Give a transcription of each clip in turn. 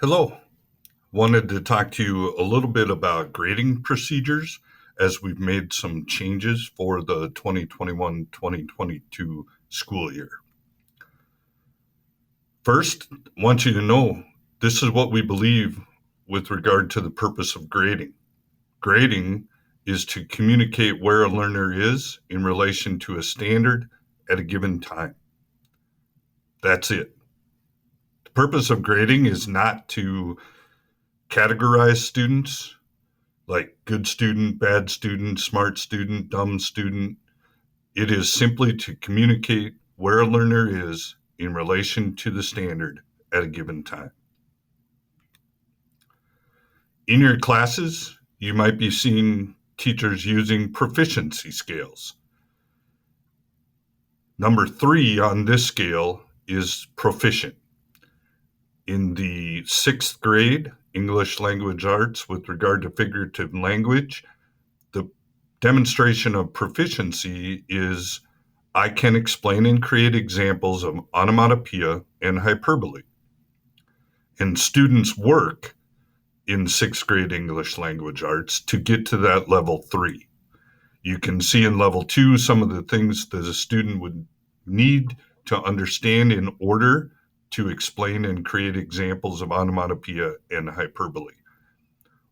Hello. Wanted to talk to you a little bit about grading procedures as we've made some changes for the 2021-2022 school year. First, I want you to know this is what we believe with regard to the purpose of grading. Grading is to communicate where a learner is in relation to a standard at a given time. That's it. The purpose of grading is not to categorize students like good student, bad student, smart student, dumb student. It is simply to communicate where a learner is in relation to the standard at a given time. In your classes, you might be seeing teachers using proficiency scales. Number 3 on this scale is proficient. In the 6th grade, English language arts, with regard to figurative language, the demonstration of proficiency is I can explain and create examples of onomatopoeia and hyperbole. And students work in 6th grade English language arts to get to that level 3. You can see in level 2 some of the things that a student would need to understand in order to explain and create examples of onomatopoeia and hyperbole.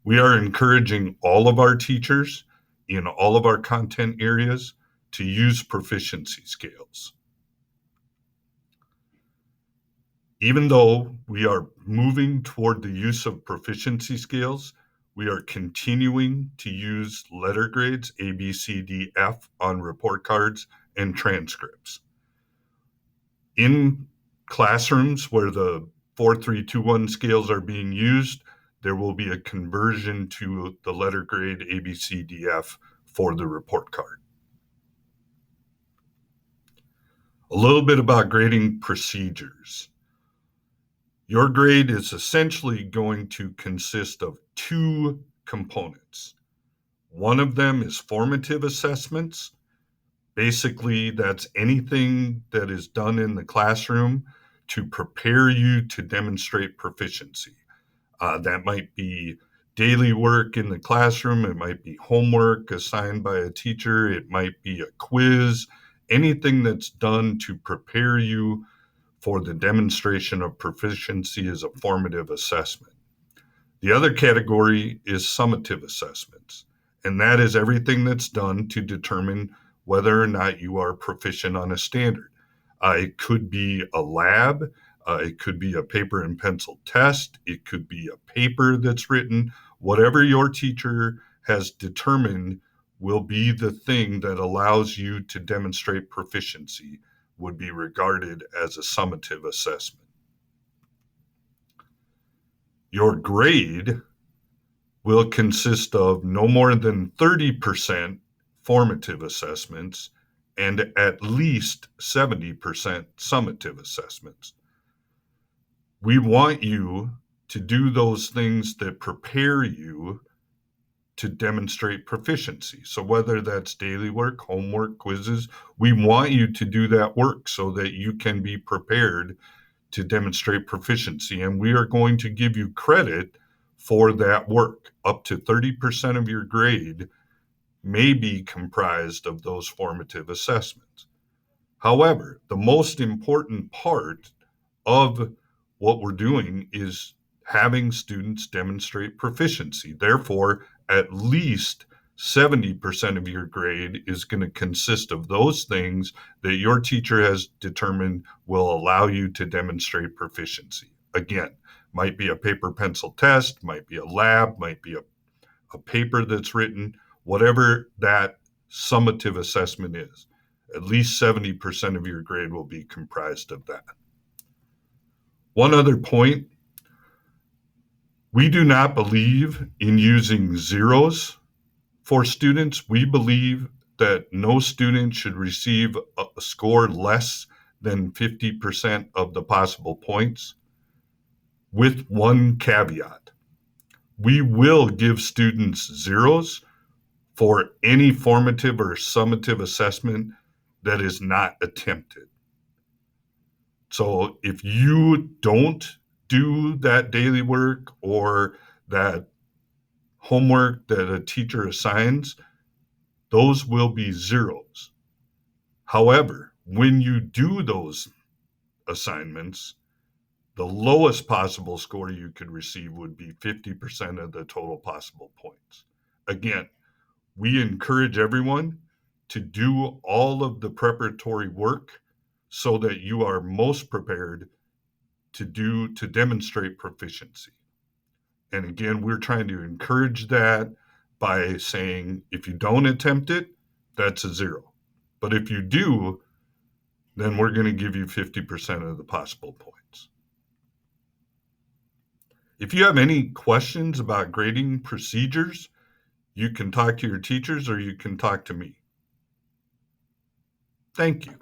We are encouraging all of our teachers in all of our content areas to use proficiency scales. Even though we are moving toward the use of proficiency scales, we are continuing to use letter grades A, B, C, D, F on report cards and transcripts. In classrooms where the 4-3-2-1 scales are being used, there will be a conversion to the letter grade A, B, C, D, F for the report card. A little bit about grading procedures. Your grade is essentially going to consist of 2 components. One of them is formative assessments. Basically, that's anything that is done in the classroom to prepare you to demonstrate proficiency. That might be daily work in the classroom. It might be homework assigned by a teacher. It might be a quiz. Anything that's done to prepare you for the demonstration of proficiency is a formative assessment. The other category is summative assessments, and that is everything that's done to determine whether or not you are proficient on a standard. It could be a lab, it could be a paper and pencil test, it could be a paper that's written. Whatever your teacher has determined will be the thing that allows you to demonstrate proficiency would be regarded as a summative assessment. Your grade will consist of no more than 30% formative assessments and at least 70% summative assessments. We want you to do those things that prepare you to demonstrate proficiency. So whether that's daily work, homework, quizzes, we want you to do that work so that you can be prepared to demonstrate proficiency. And we are going to give you credit for that work. Up to 30% of your grade may be comprised of those formative assessments. However, the most important part of what we're doing is having students demonstrate proficiency. Therefore, at least 70% of your grade is going to consist of those things that your teacher has determined will allow you to demonstrate proficiency. Again, might be a paper pencil test, might be a lab, might be a paper that's written, whatever that summative assessment is. At least 70% of your grade will be comprised of that. One other point, we do not believe in using zeros for students. We believe that no student should receive a score less than 50% of the possible points, with one caveat. We will give students zeros for any formative or summative assessment that is not attempted. So if you don't do that daily work or that homework that a teacher assigns, those will be zeros. However, when you do those assignments, the lowest possible score you could receive would be 50% of the total possible points. Again, we encourage everyone to do all of the preparatory work so that you are most prepared to demonstrate proficiency. And again, we're trying to encourage that by saying if you don't attempt it, that's a zero. But if you do, then we're going to give you 50% of the possible points. If you have any questions about grading procedures, you can talk to your teachers or you can talk to me. Thank you.